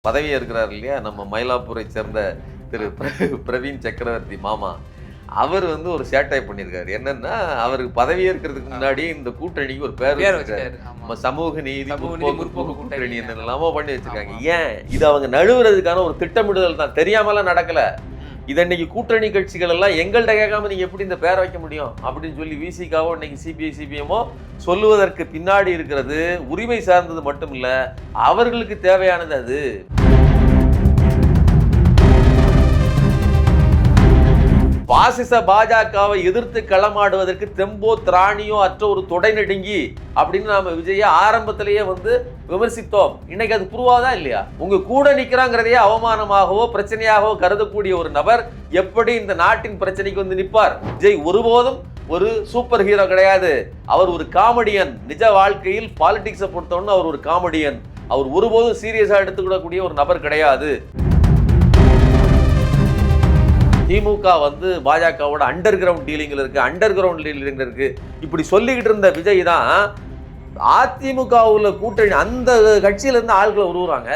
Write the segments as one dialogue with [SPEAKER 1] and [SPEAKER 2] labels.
[SPEAKER 1] பதவி இருக்கிறார் இல்லையா, நம்ம மயிலாப்பூரை சேர்ந்த திரு பிரவீன் சக்கரவர்த்தி மாமா. அவர் வந்து ஒரு சேட்டை பண்ணியிருக்காரு. என்னன்னா, அவருக்கு பதவி ஏற்கிறதுக்கு முன்னாடி இந்த கூட்டணிக்கு ஒரு பேர் வச்சிருக்காரு. நம்ம சமூக நீதி முற்போக்கு கூட்டணி என்னெல்லாமோ பண்ணி வச்சிருக்காங்க. ஏன் இது அவங்க நழுவுறதுக்கான ஒரு திட்டமிடுதல் தான், தெரியாமலாம் நடக்கல. இதை இன்னைக்கு கூட்டணி கட்சிகள் எல்லாம் எங்கள்கிட்ட கேட்காம நீங்க எப்படி இந்த பேரை வைக்க முடியும் அப்படின்னு சொல்லி விசிகாவோ இன்னைக்கு சிபிஐ சிபிஎம்மோ சொல்லுவதற்கு பின்னாடி இருக்கிறது உரிமை சார்ந்தது மட்டும் இல்ல, அவர்களுக்கு தேவையானது அது. பாசிச பாஜகவை எதிர்த்து களமாடுவதற்கு தெம்போ திராணியோ அற்ற ஒரு தொடை நடுங்கி அப்படின்னு நாம விஜய ஆரம்பத்திலேயே வந்து விமர்சித்தோம். இன்னைக்கு அது புருவாதான் இல்லையா? உங்க கூட நிக்கிறாங்கிறதையே அவமானமாகவோ பிரச்சனையாகவோ கருதக்கூடிய ஒரு நபர் எப்படி இந்த நாட்டின் பிரச்சனைக்கு வந்து நிற்பார்? விஜய் ஒருபோதும் ஒரு சூப்பர் ஹீரோ கிடையாது. அவர் ஒரு காமெடியன். நிஜ வாழ்க்கையில் பாலிடிக்ஸை பொறுத்தவரை அவர் ஒரு காமெடியன். அவர் ஒருபோதும் சீரியஸா எடுத்துக்கூடக்கூடிய ஒரு நபர் கிடையாது. திமுக வந்து பாஜகவோட அண்டர் கிரவுண்ட் டீலிங்ல இருக்கு, அண்டர் கிரவுண்ட் டீலிங்ல இருக்கு இப்படி சொல்லிக்கிட்டு இருந்த விஜய் தான் அதிமுக உள்ள கூட்டணி அந்த கட்சியில இருந்து ஆட்களை உருவுறாங்க.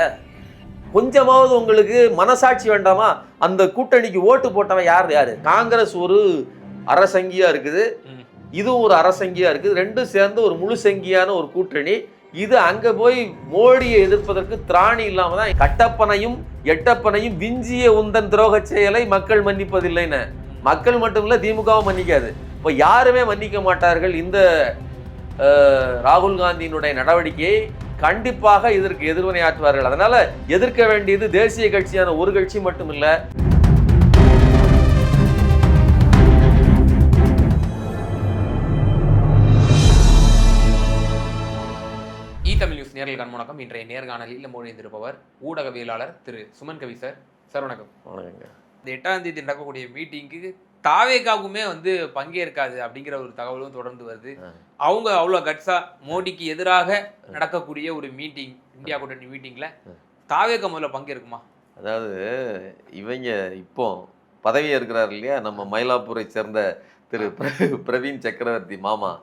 [SPEAKER 1] கொஞ்சமாவது உங்களுக்கு மனசாட்சி வேண்டாமா? அந்த கூட்டணிக்கு ஓட்டு போட்டவன் யாரு? காங்கிரஸ் ஒரு அரசங்கியா இருக்குது, இதுவும் ஒரு அரசங்கியா இருக்குது. ரெண்டும் சேர்ந்து ஒரு முழு சங்கியான ஒரு கூட்டணி. இது அங்க போய் மோடியை எதிர்ப்பதற்கு திராணி இல்லாம தான் கட்டப்பனையும் எட்டப்பனையும் விஞ்சிய உந்தன் துரோக செயலை மக்கள் மன்னிப்பதில்லைன்னு. மக்கள் மட்டும் இல்ல, திமுகவும் மன்னிக்காது. இப்போ யாருமே மன்னிக்க மாட்டார்கள். இந்த ராகுல் காந்தியினுடைய நடவடிக்கையை கண்டிப்பாக இதற்கு எதிர்வினையாற்றுவார்கள். அதனால எதிர்க்க வேண்டியது தேசிய கட்சியான ஒரு கட்சி மட்டும் இல்ல.
[SPEAKER 2] தமிழ் நியூஸ் நேரில் கண்முணக்கம். இன்றைய நேர்காணலில் மொழிந்திருப்பவர் ஊடகவியலாளர் திரு சுமன் கவி சார். சார் வணக்கம்.
[SPEAKER 1] வணக்கங்க.
[SPEAKER 2] இந்த 8ஆம் தேதி நடக்கக்கூடிய மீட்டிங்க்கு தாவேகாவுமே வந்து பங்கேற்காது அப்படிங்கிற ஒரு தகவலும் தொடர்ந்து வருது. அவங்க அவ்வளோ கட்ஸா மோடிக்கு எதிராக நடக்கக்கூடிய ஒரு மீட்டிங், இந்தியா கூட்டணி மீட்டிங்ல தாவேகா முதல்ல பங்கேற்குமா?
[SPEAKER 1] அதாவது இவங்க இப்போ பதவி இருக்கிறார் இல்லையா, நம்ம மயிலாப்பூரை சேர்ந்த திரு பிரவீன் சக்கரவர்த்தி மாமா.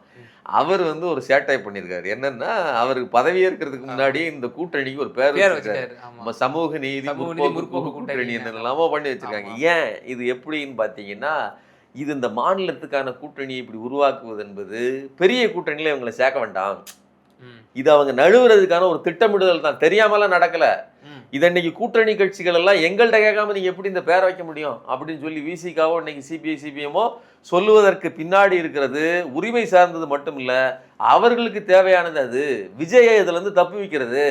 [SPEAKER 1] அவர் வந்து ஒரு சேட்டை பண்ணியிருக்காரு. என்னன்னா, அவருக்கு பதவி ஏற்கிறதுக்கு முன்னாடி இந்த கூட்டணிக்கு ஒரு பேர் வச்சிருக்காரு. நம்ம சமூக நீதி முற்போக்கு கூட்டணி என்னெல்லாமோ பண்ணி வச்சிருக்காங்க. ஏன் இது எப்படின்னு பார்த்தீங்கன்னா, இது இந்த மாநிலத்துக்கான கூட்டணியை இப்படி உருவாக்குவது என்பது பெரிய கூட்டணியில இவங்களை சேர்க்க வேண்டாம். இது அவங்க நழுவுறதுக்கான ஒரு திட்டமிடுதல் தான், தெரியாமலாம் நடக்கல. இதை இன்னைக்கு கூட்டணி கட்சிகள் எல்லாம் எங்கள்கிட்ட கேட்காம நீங்க எப்படி இந்த பேரை வைக்க முடியும் அப்படின்னு சொல்லி விசிகாவோ இன்னைக்கு சிபிஐ சிபிஎம்மோ சொல்லுவதற்கு பின்னாடி இருக்கிறது உரிமை சார்ந்தது மட்டும் இல்ல, அவர்களுக்கு தேவையானது அது. விஜயை இதுல இருந்து தப்பி வைக்கிறது.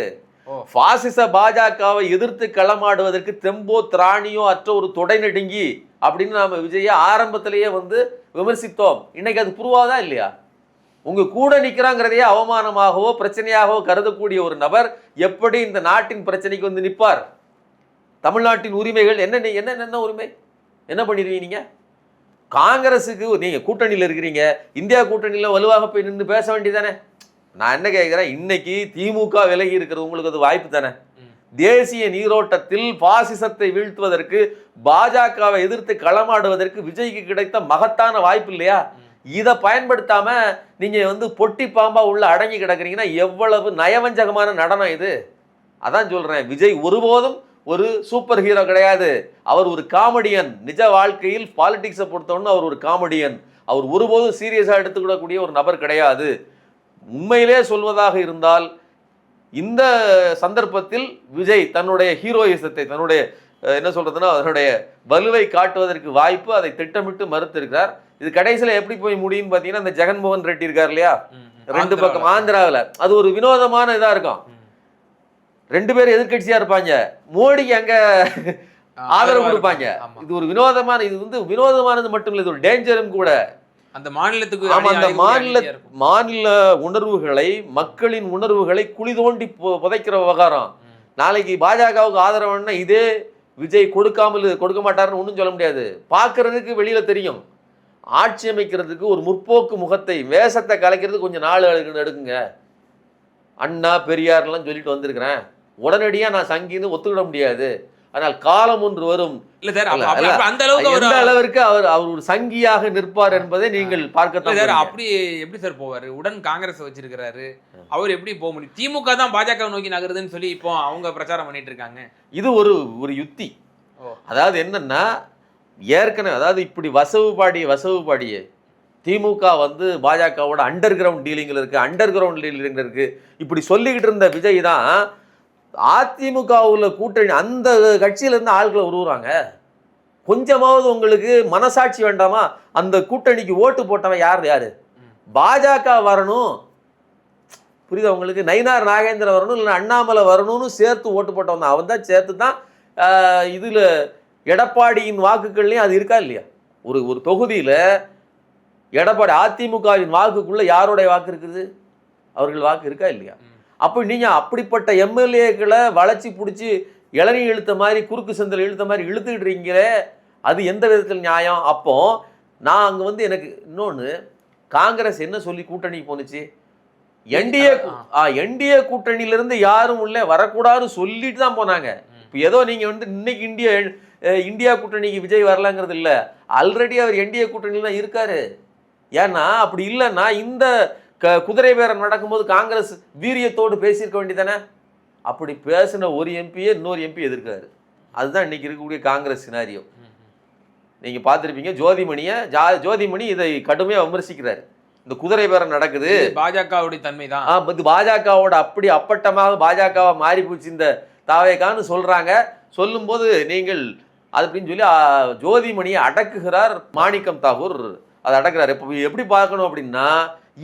[SPEAKER 1] பாசிச பாஜகவை எதிர்த்து களமாடுவதற்கு தெம்போ திராணியோ அற்ற ஒரு தொடை நடுங்கி அப்படின்னு நாம விஜய ஆரம்பத்திலேயே வந்து விமர்சித்தோம். இன்னைக்கு அது புருவாதான் இல்லையா? உங்க கூட நிக்கிறாங்கிறதையே அவமானமாகவோ பிரச்சனையாகவோ கருதக்கூடிய ஒரு நபர் எப்படி இந்த நாட்டின் பிரச்சனைக்கு வந்து நிற்பார்? தமிழ்நாட்டின் உரிமைகள் என்ன உரிமை என்ன பண்ணிருவீங்க? நீங்க காங்கிரஸுக்கு நீங்க கூட்டணியில் இருக்கிறீங்க, இந்தியா கூட்டணியில் வலுவாக போய் நின்று பேச வேண்டியதானே? நான் என்ன கேட்கிறேன், இன்னைக்கு திமுக விலகி இருக்கிறது உங்களுக்கு அது வாய்ப்பு தானே? தேசிய நீரோட்டத்தில் பாசிசத்தை வீழ்த்துவதற்கு, பாஜகவை எதிர்த்து களமாடுவதற்கு விஜய்க்கு கிடைத்த மகத்தான வாய்ப்பு இல்லையா? இதை பயன்படுத்தாம நீங்க வந்து பொட்டி பாம்பா உள்ள அடங்கி கிடக்குறீங்கன்னா எவ்வளவு நயவஞ்சகமான நடனம் இது. அதான் சொல்றேன், விஜய் ஒருபோதும் ஒரு சூப்பர் ஹீரோ கிடையாது. அவர் ஒரு காமெடியன். நிஜ வாழ்க்கையில் பாலிடிக்ஸை பொறுத்தவரை அவர் ஒரு காமெடியன். அவர் ஒருபோதும் சீரியஸா எடுத்துக்கூடக்கூடிய ஒரு நபர் கிடையாது. உண்மையிலே சொல்வதாக இருந்தால் இந்த சந்தர்ப்பத்தில் விஜய் தன்னுடைய ஹீரோயிசத்தை, தன்னுடைய என்ன சொல்றதுன்னா அதனுடைய வலுவை காட்டுவதற்கு வாய்ப்பு, அதை திட்டமிட்டு மறுத்திருக்கிறார். இது கடைசியில் எப்படி போய் முடியும்னு பார்த்தீங்கன்னா, இந்த ஜெகன்மோகன் ரெட்டி இருக்கார் இல்லையா, ரெண்டு பக்கம் ஆந்திராவில், அது ஒரு வினோதமான இதா இருக்கும். ரெண்டு பேரும் எதிர்கட்சியா இருப்பாங்க, மோடிக்கு அங்க ஆதரவு கொடுப்பாங்க. இது ஒரு வினோதமான, இது வந்து வினோதமானது மட்டும் இல்லை, இது ஒரு டேஞ்சரும் கூட.
[SPEAKER 2] அந்த மாநிலத்துக்கு
[SPEAKER 1] அந்த மாநில உணர்வுகளை, மக்களின் உணர்வுகளை குழி தோண்டி புதைக்கிற விவகாரம். நாளைக்கு பாஜகவுக்கு ஆதரவுன்னா இதே விஜய் கொடுக்க மாட்டாருன்னு ஒன்றும் சொல்ல முடியாது. பார்க்கறதுக்கு வெளியில தெரியும். ஆட்சி அமைக்கிறதுக்கு ஒரு முற்போக்கு முகத்தை, வேஷத்தை கலைக்கிறதுக்கு கொஞ்சம் நாள் எடுக்குங்க. அண்ணா பெரியார்லாம் சொல்லிட்டு வந்திருக்கிறேன், உடனடியாக நான் சங்கின்னு ஒத்துக்கிட முடியாது. ஆனால் காலம் ஒன்று வரும்.
[SPEAKER 2] இல்ல சார்,
[SPEAKER 1] அல்ல,
[SPEAKER 2] அப்ப
[SPEAKER 1] அல்ல.
[SPEAKER 2] அந்த அளவுக்கு
[SPEAKER 1] எந்த அளவிற்கு அவர் ஒரு சங்கியாக நிற்பார் என்பதை நீங்கள் பார்க்கத்தான்
[SPEAKER 2] சார்.
[SPEAKER 1] போறீங்க.
[SPEAKER 2] அப்படி எப்படி சார் போவாரு? உடன் காங்கிரஸ் வச்சிருக்கிறாரு, அவர் எப்படி போக முடியும்? திமுக தான் பாஜக நோக்கி நகருதுன்னு சொல்லி இப்போ அவங்க பிரச்சாரம் பண்ணிட்டு இருக்காங்க.
[SPEAKER 1] இது ஒரு யுக்தி. அதாவது என்னன்னா, ஏற்கனவே அதாவது இப்படி வசவு பாடிய திமுக வந்து பாஜகவோட அண்டர் கிரவுண்ட் டீலிங்ல இருக்கு இப்படி சொல்லிக்கிட்டு இருந்த விஜய் தான் அதிமுகவுல கூட்டணி அந்த கட்சியில இருந்து ஆட்களை உருவுறாங்க. கொஞ்சமாவது உங்களுக்கு மனசாட்சி வேண்டாமா? அந்த கூட்டணிக்கு ஓட்டு போட்டவன் யாரு? பாஜக வரணும், புரியுதா உங்களுக்கு? நயினார் நாகேந்திர வரணும், இல்லை அண்ணாமலை வரணும்னு சேர்த்து ஓட்டு போட்டவன் தான். அவன் தான் சேர்த்து தான் இதுல எடப்பாடியின் வாக்குகள்லையும் அது இருக்கா இல்லையா? ஒரு தொகுதியில எடப்பாடி அதிமுகவின் வாக்குக்குள்ள யாருடைய வாக்கு இருக்குது? அவர்கள் வாக்கு இருக்கா இல்லையா? அப்போ நீங்க அப்படிப்பட்ட எம்எல்ஏக்களை வளைச்சி பிடிச்சி இளநீ இழுத்த மாதிரி, குறுக்கு செந்தல் இழுத்த மாதிரி இழுத்துக்கிட்டுறீங்களே, அது எந்த விதத்தில் நியாயம்? அப்போ நான் அங்க வந்து எனக்கு இன்னொன்று, காங்கிரஸ் என்ன சொல்லி கூட்டணி போனுச்சு? என்டிஏ கூட்டணியிலிருந்து யாரும் உள்ளே வரக்கூடாதுன்னு சொல்லிட்டு தான் போனாங்க. இப்போ ஏதோ நீங்க வந்து இன்னைக்கு இந்தியா கூட்டணிக்கு விஜய் வரலாங்கிறது இல்லை, ஆல்ரெடி அவர் என்டிஏ கூட்டணியில் தான் இருக்காரு. ஏன்னா அப்படி இல்லைன்னா இந்த குதிரை பேரம் நடக்கும்போது காங்கிரஸ் வீரியத்தோடு பேசியிருக்க வேண்டியதானே? அப்படி பேசின ஒரு எம்பியே இன்னொரு எம்பி எதிர்க்காரு. அதுதான் இன்னைக்கு இருக்கக்கூடிய காங்கிரஸ் சினாரியோ. நீங்க பார்த்துருப்பீங்க, ஜோதிமணி இதை கடுமையாக விமர்சிக்கிறாரு. இந்த குதிரை பேரம் நடக்குது,
[SPEAKER 2] பாஜகவுடைய தன்மை தான்,
[SPEAKER 1] பாஜகவோட அப்படி அப்பட்டமாக பாஜகவை மாறி போச்சு இந்த தாவேகான்னு சொல்றாங்க. சொல்லும்போது நீங்கள் அது அப்படின்னு சொல்லி ஜோதிமணியை அடக்குகிறார் மாணிக்கம் தாகூர். அதை அடக்குறாரு. இப்போ எப்படி பார்க்கணும் அப்படின்னா,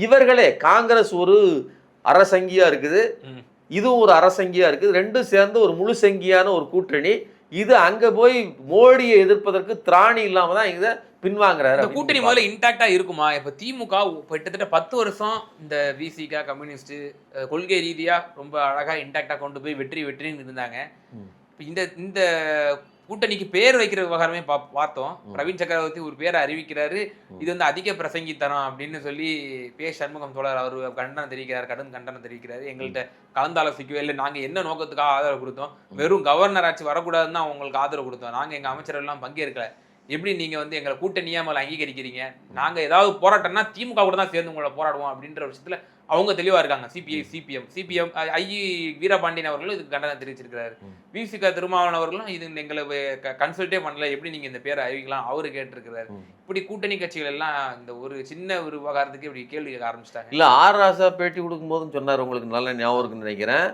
[SPEAKER 1] இவர்களே காங்கிரஸ் ஒரு அரசங்கியா இருக்குது, இதுவும் ஒரு அரசங்கியா இருக்குது, ரெண்டும் சேர்ந்து ஒரு முழு சங்கியான ஒரு கூட்டணி. இது அங்க போய் மோடியை எதிர்ப்பதற்கு திராணி இல்லாம தான் இதை பின்வாங்குறாரு.
[SPEAKER 2] இந்த கூட்டணி முதல்ல இன்டாக்டா இருக்குமா? இப்ப திமுக கிட்டத்தட்ட 10 வருஷம் இந்த விசிகா கம்யூனிஸ்ட் கொள்கை ரீதியா ரொம்ப அழகா இன்டாக்டா கொண்டு போய் வெற்றின்னு இருந்தாங்க. இந்த கூட்டணிக்கு பேர் வைக்கிற விவகாரமே பார்த்தோம். பிரவீன் சக்கரவர்த்தி ஒரு பேரை அறிவிக்கிறாரு, இது வந்து அதிக பிரசங்கித்தனம் அப்படின்னு சொல்லி பே சண்முகம் தோழர் அவர் கடும் கண்டனம் தெரிவிக்கிறாரு. எங்கள்கிட்ட கலந்தாலோசிக்கவே இல்லை, நாங்க என்ன நோக்கத்துக்காக ஆதரவு கொடுத்தோம், வெறும் கவர்னர் ஆட்சி வரக்கூடாதுன்னு தான் அவங்களுக்கு ஆதரவு கொடுத்தோம், நாங்க எங்க அமைச்சர்கள் எல்லாம் பங்கேற்கல, எப்படி நீங்க வந்து எங்களை கூட்டணியா மேல அங்கீகரிக்கிறீங்க, நாங்க ஏதாவது போராட்டம்னா திமுக கூட தான் சேர்ந்து உங்களை போராடுவோம் அப்படின்ற விஷயத்துல அவங்க தெளிவா இருக்காங்க. சிபிஎம் வீரபாண்டியன் அவர்களும் இதுக்கு கண்டனம் தெரிவிச்சிருக்கிறாரு. விசிக திருமாவளவன் அவர்களும் இது எங்களை கன்சல்ட்டே பண்ணல, எப்படி நீங்க இந்த பேரை அறிவிக்கலாம் அவரு கேட்டிருக்கிறாரு. இப்படி கூட்டணி கட்சிகள் எல்லாம் இந்த ஒரு சின்ன ஒரு விவகாரத்துக்கு இப்படி கேள்வி கேட்க ஆரம்பிச்சிட்டாங்க.
[SPEAKER 1] இல்ல ஆர் ராசா பேட்டி கொடுக்கும் போதும் சொன்னார், உங்களுக்கு நல்ல ஞாபகம் இருக்குன்னு நினைக்கிறேன்,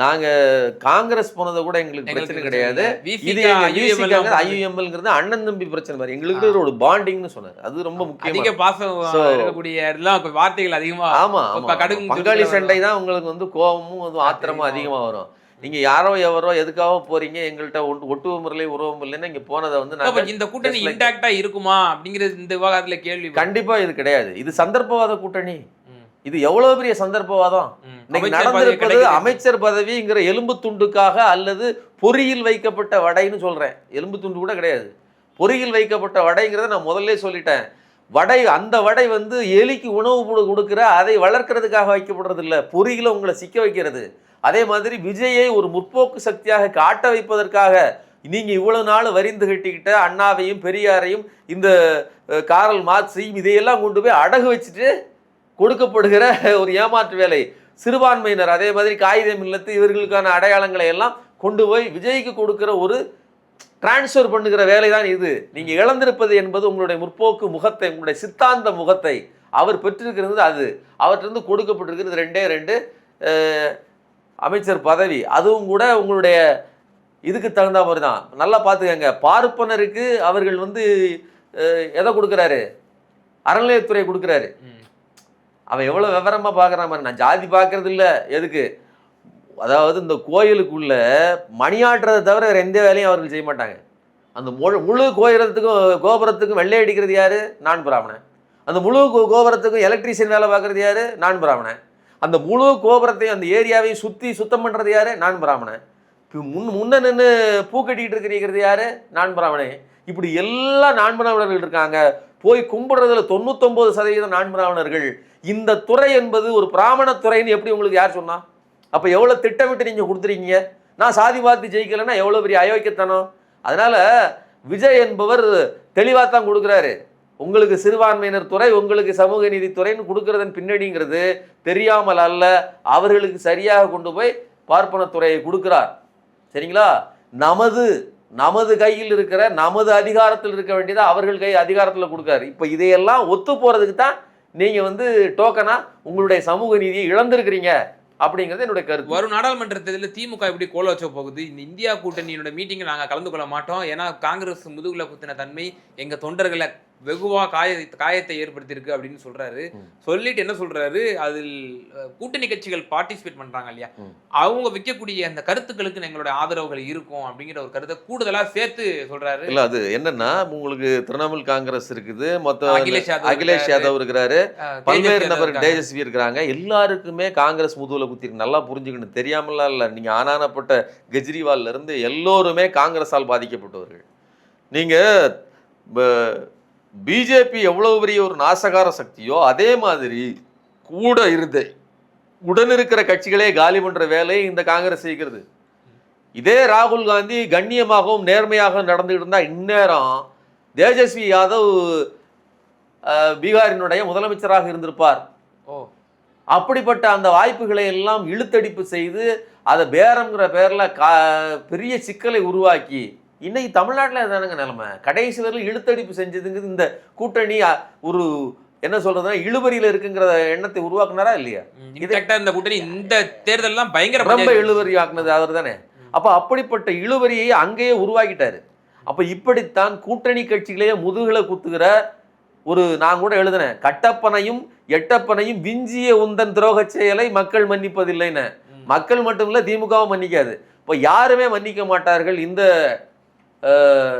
[SPEAKER 1] நாங்க காங்கிரஸ் போனதை கூட எங்களுக்கு பிரச்சனை கிடையாது, இது ஐயுஎம்எல்ங்கிறது அண்ணன் தம்பி பிரச்சனை மாதிரி எங்களுக்கு ஒரு பாண்டிங்னு சொன்னார். அது ரொம்ப முக்கியம்.
[SPEAKER 2] அதிக பாசம் இருக்கக்கூடிய எல்லாம் வார்த்தைகள் அதிகமா.
[SPEAKER 1] ஆமா, பங்காளி சண்டை தான் உங்களுக்கு வந்து கோபமும் ஆத்திரமும் அதிகமா வரும். நீங்க யாரோ எவரோ எதுக்காக போறீங்க, எங்கள்கிட்ட ஒட்டுவம் இல்லை உறவும் இல்லைன்னா இங்க போனதை வந்து
[SPEAKER 2] இந்த கூட்டணி இன்டாக்டா இருக்குமா அப்படிங்கிறது இந்த விவகாரத்துல கேள்வி.
[SPEAKER 1] கண்டிப்பா இது கிடையாது, இது சந்தர்ப்பவாத கூட்டணி. இது எவ்வளவு பெரிய சந்தர்ப்பவாதம். இன்னைக்கு நடந்திருப்பது அமைச்சர் பதவிங்கிற எலும்பு துண்டுக்காக அல்லது பொறியில் வைக்கப்பட்ட வடைன்னு சொல்றேன். எலும்பு துண்டு கூட கிடையாது, பொறியில் வைக்கப்பட்ட வடைங்கிறத நான் முதல்ல சொல்லிட்டேன். வடை, அந்த வடை வந்து எலிக்கு உணவு கொடுக்குற, அதை வளர்க்கறதுக்காக வைக்கப்படுறது இல்லை, பொறியில உங்களை சிக்க வைக்கிறது. அதே மாதிரி விஜயை ஒரு முற்போக்கு சக்தியாக காட்ட வைப்பதற்காக நீங்க இவ்வளவு நாள் வரிந்து கட்டிக்கிட்ட அண்ணாவையும் பெரியாரையும் இந்த காரல் மார்க்ஸையும் இதையெல்லாம் கொண்டு போய் அடகு வச்சுட்டு கொடுக்கப்படுகிற ஒரு ஏமாற்று வேலை. சிறுபான்மையினர் அதே மாதிரி காகிதம் இல்லத்து இவர்களுக்கான அடையாளங்களை எல்லாம் கொண்டு போய் விஜய்க்கு கொடுக்கிற ஒரு டிரான்ஸ்ஃபர் பண்ணுகிற வேலை தான் இது. நீங்க இழந்திருப்பது என்பது உங்களுடைய முற்போக்கு முகத்தை, உங்களுடைய சித்தாந்த முகத்தை. அவர் பெற்றிருக்கிறது அது, அவற்றிலிருந்து கொடுக்கப்பட்டிருக்கிறது 2 அமைச்சர் பதவி. அதுவும் கூட உங்களுடைய இதுக்கு தகுந்த மாதிரி தான். நல்லா பார்த்துக்கங்க, பார்ப்பனருக்கு அவர்கள் வந்து எதை கொடுக்குறாரு? அறநிலையத்துறை கொடுக்குறாரு. அவன் எவ்வளோ விவரமாக பார்க்குறான் மாதிரி. நான் ஜாதி பார்க்கறது இல்லை, எதுக்கு, அதாவது இந்த கோயிலுக்குள்ள மணியாட்டுறதை தவிர வேறு எந்த வேலையும் அவர்கள் செய்ய மாட்டாங்க. அந்த முழு கோபுரத்துக்கும் வெள்ளை அடிக்கிறது யாரு? நான் பிராமணன். அந்த முழு கோபுரத்துக்கும் எலக்ட்ரீஷியன் வேலை பார்க்குறது யாரு? நான் பிராமணன். அந்த முழு கோபுரத்தையும் அந்த ஏரியாவையும் சுத்தம் பண்ணுறது யாரு? நான் பிராமணன். முன்ன நின்று பூ கட்டிக்கிட்டு இருக்கிறது யாரு? நான் பிராமணன். இப்படி எல்லா நான் பிராமணர்கள் இருக்காங்க. போய் கும்பிடுறதுல 99% நான் பிராமணர்கள். இந்த துறை என்பது ஒரு பிராமண துறைன்னு எப்படி உங்களுக்கு யார் சொன்னா? அப்ப எவ்வளவு திட்டமிட்டு நீங்க கொடுத்துருக்கீங்க? நான் சாதி பார்த்து ஜெயிக்கலைன்னா எவ்வளவு பெரிய அயோக்கியத்தனம். அதனால விஜய் என்பவர் தெளிவாக தான் கொடுக்குறாரு. உங்களுக்கு சிறுபான்மையினர் துறை, உங்களுக்கு சமூக நீதித்துறைன்னு கொடுக்கறதன் பின்னணிங்கிறது தெரியாமல் அல்ல, அவர்களுக்கு சரியாக கொண்டு போய் பார்ப்பனத்துறையை கொடுக்கிறார். சரிங்களா? நமது கையில் இருக்கிற, நமது அதிகாரத்தில் இருக்க வேண்டியதை அவர்கள் கை அதிகாரத்தில் கொடுக்காரு. இப்போ இதையெல்லாம் ஒத்து போறதுக்கு தான் நீங்க டோக்கனா உங்களுடைய சமூக நீதியை இழந்திருக்கிறீங்க அப்படிங்கிறது என்னுடைய கருத்து.
[SPEAKER 2] வரும் நாடாளுமன்ற தேர்தலில் திமுக எப்படி கோல வச்ச போகுது? இந்த இந்தியா கூட்டணியோட மீட்டிங்கை நாங்கள் கலந்து கொள்ள மாட்டோம், ஏன்னா காங்கிரஸ் முதுகுல குத்தின தன்மை எங்க தொண்டர்களை வெகுவா காயத்தை ஏற்படுத்தியிருக்கு அப்படின்னு சொல்றாரு. சொல்லிட்டு என்ன சொல்றாரு, அதில் கூட்டணி கட்சிகள் பார்ட்டிசிபேட் பண்றாங்க இல்லையா, அவங்க வைக்கக்கூடிய அந்த கருத்துக்களுக்கு எங்களுடைய ஆதரவுகள் இருக்கும் அப்படிங்கிற ஒரு கருத்தை கூடுதலா சேர்த்து சொல்றாரு.
[SPEAKER 1] இல்ல அது என்னன்னா, உங்களுக்கு திரிணாமுல் காங்கிரஸ் இருக்குது, மொத்தம் அகிலேஷ் யாதவ் இருக்கிறாரு, பல்வேறு நபர் தேஜஸ்வி இருக்கிறாங்க. எல்லாருக்குமே காங்கிரஸ் முதுகுல குத்திருக்கு. நல்லா புரிஞ்சுக்கணும், தெரியாமலாம் இல்ல. நீங்க ஆனானப்பட்ட கெஜ்ரிவால்ல இருந்து எல்லோருமே காங்கிரஸால் பாதிக்கப்பட்டவர்கள். நீங்க பிஜேபி எவ்வளவு பெரிய ஒரு நாசகார சக்தியோ அதே மாதிரி கூட இருந்து உடன் இருக்கிற கட்சிகளே காலி பண்ற வேலையை இந்த காங்கிரஸ் செய்கிறது. இதே ராகுல் காந்தி கண்ணியமாகவும் நேர்மையாகவும் நடந்துகிட்டு இருந்தா இந்நேரம் தேஜஸ்வி யாதவ் பீகாரினுடைய முதலமைச்சராக இருந்திருப்பார். அப்படிப்பட்ட அந்த வாய்ப்புகளை எல்லாம் இழுத்தடிப்பு செய்து அதை பேரம்ங்கிற பேர்ல பெரிய சிக்கலை உருவாக்கி இன்னைக்கு தமிழ்நாட்டில் தானுங்க நிலைமை. கடைசி வரையில் இழுத்தடிப்பு செஞ்சதுங்கிறது இந்த கூட்டணி ஒரு என்ன சொல்றதுன்னா இழுபறியில இருக்குங்கிற எண்ணத்தை உருவாக்குனாரா இல்லையா?
[SPEAKER 2] இந்த கூட்டணி இந்த தேர்தல் தான் பயங்கர
[SPEAKER 1] ரொம்ப இழுபறி ஆக்குனது அவர் தானே. அப்ப அப்படிப்பட்ட இழுபறியை அங்கேயே உருவாக்கிட்டாரு. அப்ப இப்படித்தான் கூட்டணி கட்சிகளையே முதுகுல குத்துகிற ஒரு, நான் கூட எழுதினேன், கட்டப்பனையும் எட்டப்பனையும் விஞ்சிய உந்தன் துரோக செயலை மக்கள் மன்னிப்பதில்லைன்னு. மக்கள் மட்டும் இல்ல, திமுகவும் மன்னிக்காது. இப்போ யாருமே மன்னிக்க மாட்டார்கள் இந்த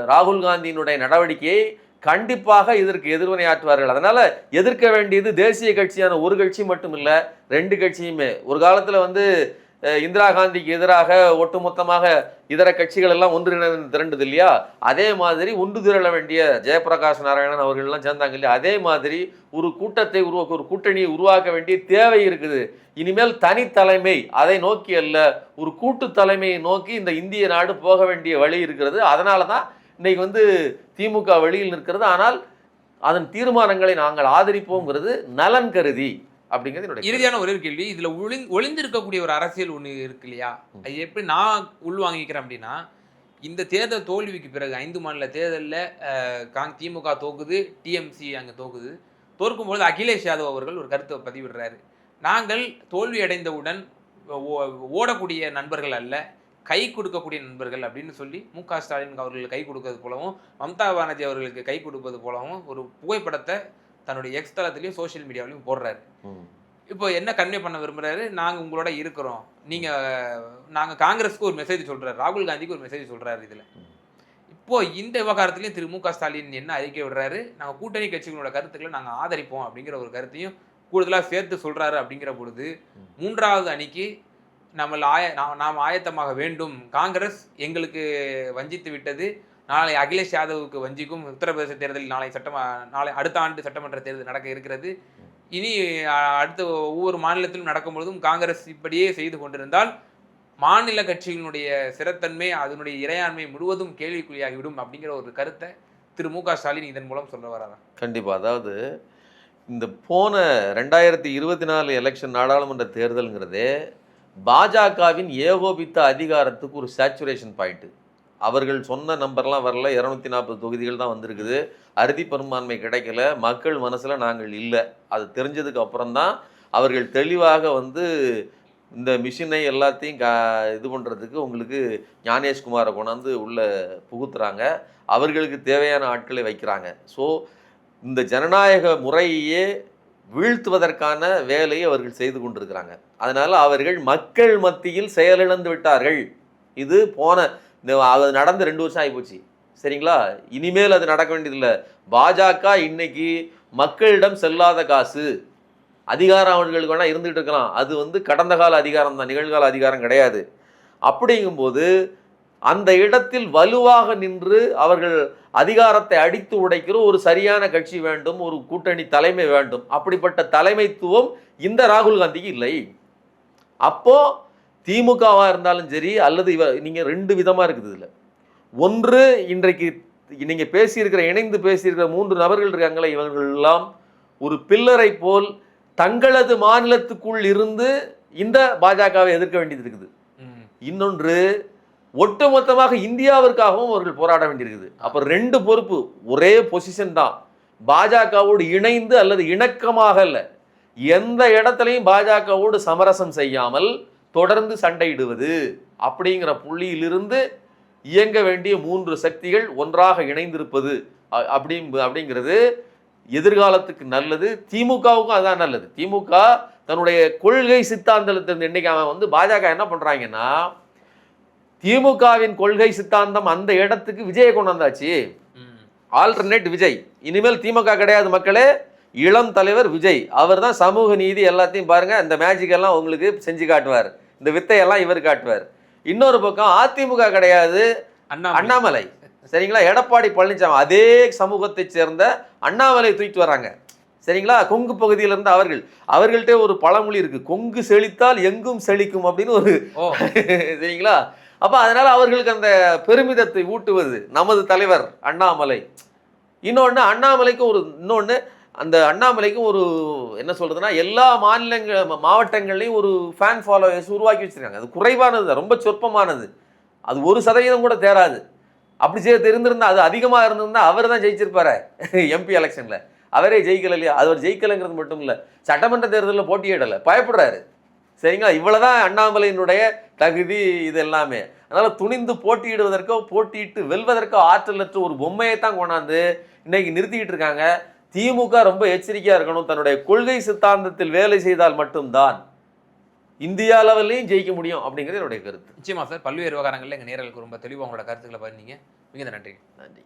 [SPEAKER 1] ராகுல் காந்தியினுடைய நடவடிக்கையை. கண்டிப்பாக இதற்கு எதிர்வினையாற்றுவார்கள். அதனால எதிர்க்க வேண்டியது தேசிய கட்சியான ஒரு கட்சி மட்டும் இல்லை, ரெண்டு கட்சியுமே. ஒரு காலத்தில் இந்திரா காந்திக்கு எதிராக ஒட்டுமொத்தமாக இதர கட்சிகள் எல்லாம் ஒன்று திரண்டது இல்லையா, அதே மாதிரி ஒன்று திரள வேண்டிய ஜெயபிரகாஷ் நாராயணன் அவர்கள்லாம் சேர்ந்தாங்க இல்லையா, அதே மாதிரி ஒரு கூட்டத்தை உருவாக்க, ஒரு கூட்டணியை உருவாக்க வேண்டிய தேவை இருக்குது. இனிமேல் தனித்தலைமை அதை நோக்கி அல்ல, ஒரு கூட்டு தலைமையை நோக்கி இந்த இந்திய நாடு போக வேண்டிய வழி இருக்கிறது. அதனால தான் இன்னைக்கு திமுக வெளியில் நிற்கிறது. ஆனால் அதன் தீர்மானங்களை நாங்கள் ஆதரிப்போங்கிறது நலன் கருதி அப்படிங்கிறது
[SPEAKER 2] இறுதியான ஒரே கேள்வி. இதுல ஒளிந்திருக்கக்கூடிய ஒரு அரசியல் ஒண்ணு இருக்கு இல்லையா, அது எப்படி நான் உள்வாங்கிக்கிறேன் அப்படின்னா, இந்த தேர்தல் தோல்விக்கு பிறகு 5 மாநில தேர்தலில் திமுக தோக்குது, டிஎம்சி அங்கே தோக்குது. தோற்கும்போது அகிலேஷ் யாதவ் அவர்கள் ஒரு கருத்தை பதிவிடுறாரு, நாங்கள் தோல்வி அடைந்தவுடன் ஓடக்கூடிய நண்பர்கள் அல்ல, கை கொடுக்கக்கூடிய நண்பர்கள் அப்படின்னு சொல்லி மு.க. ஸ்டாலின் அவர்களுக்கு கை கொடுக்கறது போலவும் மம்தா பானர்ஜி அவர்களுக்கு கை கொடுப்பது போலவும் ஒரு புகைப்படத்தை தன்னுடைய எக்ஸ் தளத்திலையும் சோசியல் மீடியாவிலையும் போடுறாரு. இப்போ என்ன கன்வே பண்ண விரும்புறாரு, நாங்கள் உங்களோட இருக்கிறோம், நாங்கள் காங்கிரஸுக்கு ஒரு மெசேஜ் சொல்றாரு, ராகுல் காந்திக்கு ஒரு மெசேஜ் சொல்றாரு. இதில் இப்போ இந்த விவகாரத்திலையும் திரு மு.க. ஸ்டாலின் என்ன அறிக்கை விடுறாரு, நாங்கள் கூட்டணி கட்சிகளோட கருத்துக்களை நாங்கள் ஆதரிப்போம் அப்படிங்கிற ஒரு கருத்தையும் கூடுதலாக சேர்த்து சொல்றாரு. அப்படிங்கிற பொழுது 3வது அணிக்கு நாம் ஆயத்தமாக வேண்டும், காங்கிரஸ் எங்களுக்கு வஞ்சித்து விட்டது, நாளை அகிலேஷ் யாதவுக்கு வஞ்சிக்கும், உத்தரப்பிரதேச தேர்தலில் நாளை அடுத்த ஆண்டு சட்டமன்ற தேர்தல் நடக்க இருக்கிறது, இனி அடுத்த ஒவ்வொரு மாநிலத்திலும் நடக்கும் பொழுதும் காங்கிரஸ் இப்படியே செய்து கொண்டிருந்தால் மாநில கட்சிகளுடைய சிறத்தன்மை, அதனுடைய இறையாண்மை முழுவதும் கேள்விக்குறியாகிவிடும் அப்படிங்கிற ஒரு கருத்தை திரு மு.க. ஸ்டாலின் இதன் மூலம் சொல்ல வராங்க.
[SPEAKER 1] கண்டிப்பா. அதாவது இந்த போன 2024 எலெக்ஷன் நாடாளுமன்ற தேர்தல்ங்கிறதே பாஜகவின் ஏகோபித்த அதிகாரத்துக்கு ஒரு சேச்சுரேஷன் பாயிண்ட். அவர்கள் சொன்ன நம்பர்லாம் வரல, 240 தொகுதிகள் தான் வந்திருக்குது, அறுதி பெரும்பான்மை கிடைக்கல, மக்கள் மனசில் நாங்கள் இல்லை. அது தெரிஞ்சதுக்கு அப்புறம்தான் அவர்கள் தெளிவாக இந்த மிஷினை எல்லாத்தையும் இது பண்ணுறதுக்கு உங்களுக்கு ஞானேஷ்குமாரை கொண்டாந்து உள்ளே புகுத்துறாங்க, அவர்களுக்கு தேவையான ஆட்களை வைக்கிறாங்க. ஸோ இந்த ஜனநாயக முறையே வீழ்த்துவதற்கான வேலையை அவர்கள் செய்து கொண்டிருக்கிறாங்க. அதனால் அவர்கள் மக்கள் மத்தியில் செயலிழந்து விட்டார்கள். இது அது நடந்து 2 வருஷம் ஆகிப்போச்சு. சரிங்களா? இனிமேல் அது நடக்க வேண்டியதில்லை. பாஜக இன்னைக்கு மக்களிடம் செல்லாத காசு, அதிகாரம் அவர்களுக்கு வேணால் இருந்துகிட்டு இருக்கலாம், அது கடந்த கால அதிகாரம் தான், நிகழ்கால அதிகாரம் கிடையாது. அப்படிங்கும்போது அந்த இடத்தில் வலுவாக நின்று அவர்கள் அதிகாரத்தை அடித்து உடைக்கிற ஒரு சரியான கட்சி வேண்டும், ஒரு கூட்டணி தலைமை வேண்டும். அப்படிப்பட்ட தலைமைத்துவம் இந்த ராகுல் காந்திக்கு இல்லை. அப்போ திமுகவா இருந்தாலும் சரி, அல்லது நீங்க 2 விதமா இருக்குது இதுல. ஒன்று, இன்றைக்கு நீங்க பேசியிருக்கிற, இணைந்து பேசியிருக்கிற 3 நபர்கள் இருக்காங்களே, இவர்கள் எல்லாம் ஒரு பில்லரை போல் தங்களது மாநிலத்துக்குள் இருந்து இந்த பாஜகவை எதிர்க்க வேண்டியது இருக்குது. இன்னொன்று, ஒட்டுமொத்தமாக இந்தியாவிற்காகவும் அவர்கள் போராட வேண்டியிருக்குது. அப்ப 2 பொறுப்பு, ஒரே பொசிஷன் தான். பாஜகவோடு இணைந்து அல்லது இணக்கமாக அல்ல, எந்த இடத்துலையும் பாஜகவோடு சமரசம் செய்யாமல் தொடர்ந்து சண்டையிடுவது அப்படிங்கிற புள்ளியிலிருந்து இயங்க வேண்டிய 3 சக்திகள் ஒன்றாக இணைந்திருப்பது அப்படிங்கிறது எதிர்காலத்துக்கு நல்லது. திமுகவுக்கும் அதான் நல்லது. திமுக தன்னுடைய கொள்கை சித்தாந்தத்திலிருந்து இன்னைக்கு அவன் பாஜக என்ன பண்றாங்கன்னா, திமுகவின் கொள்கை சித்தாந்தம் அந்த இடத்துக்கு விஜயை கொண்டு வந்தாச்சு. ஆல்டர்னேட் விஜய். இனிமேல் திமுக கிடையாது மக்களே, இளம் தலைவர் விஜய். அவர் தான் சமூக நீதி எல்லாத்தையும் பாருங்க, இந்த மேஜிக் எல்லாம் உங்களுக்கு செஞ்சு காட்டுவார், இந்த வித்தையெல்லாம் இவர் காட்டுவார். இன்னொரு பக்கம் அதிமுக கிடையாது, அண்ணாமலை. சரிங்களா? எடப்பாடி பழனிசாமி அதே சமூகத்தை சேர்ந்த அண்ணாமலை தூக்கிட்டு வராங்க. சரிங்களா? கொங்கு பகுதியில இருந்து அவர்கள்ட்ட ஒரு பழமொழி இருக்கு, கொங்கு செழித்தால் எங்கும் செழிக்கும் அப்படின்னு ஒரு. சரிங்களா? அப்ப அதனால அவர்களுக்கு அந்த பெருமிதத்தை ஊட்டுவது நமது தலைவர் அண்ணாமலை. இன்னொன்று, அந்த அண்ணாமலைக்கும் ஒரு என்ன சொல்றதுன்னா, எல்லா மாவட்டங்கள்லையும் ஒரு ஃபேன் ஃபாலோவர்ஸ் உருவாக்கி வச்சிருக்காங்க. அது குறைவானது, ரொம்ப சொற்பமானது. அது 1% கூட தேராது. அப்படி தெரிந்திருந்தா, அது அதிகமாக இருந்திருந்தா அவர் தான் ஜெயிச்சிருப்பாரு எம்பி எலெக்ஷன்ல. அவரே ஜெயிக்கல இல்லையா? அவர் ஜெயிக்கலைங்கிறது மட்டும் இல்லை, சட்டமன்ற தேர்தலில் போட்டியிடலை, பயப்படுறாரு. சரிங்களா? இவ்வளவுதான் அண்ணாமலையினுடைய தகுதி. இது எல்லாமே அதனால துணிந்து போட்டியிடுவதற்கோ போட்டியிட்டு வெல்வதற்கோ ஆற்றலற்ற ஒரு பொம்மையை தான் கொண்டாந்து இன்னைக்கு நிறுத்திக்கிட்டு இருக்காங்க. திமுக ரொம்ப எச்சரிக்கையா இருக்கணும். தன்னுடைய கொள்கை சித்தாந்தத்தில் வேலை செய்தால் மட்டும்தான் இந்தியா லெவல்லையும் ஜெயிக்க முடியும் அப்படிங்கிறது என்னுடைய கருத்து.
[SPEAKER 2] நிச்சயமா சார், பல்வேறு விவகாரங்கள்ல எங்க நேரலுக்கு ரொம்ப தெளிவாக உங்களோட கருத்துக்களை பகிர்ந்தீங்க. மிக நன்றி.
[SPEAKER 1] நன்றி.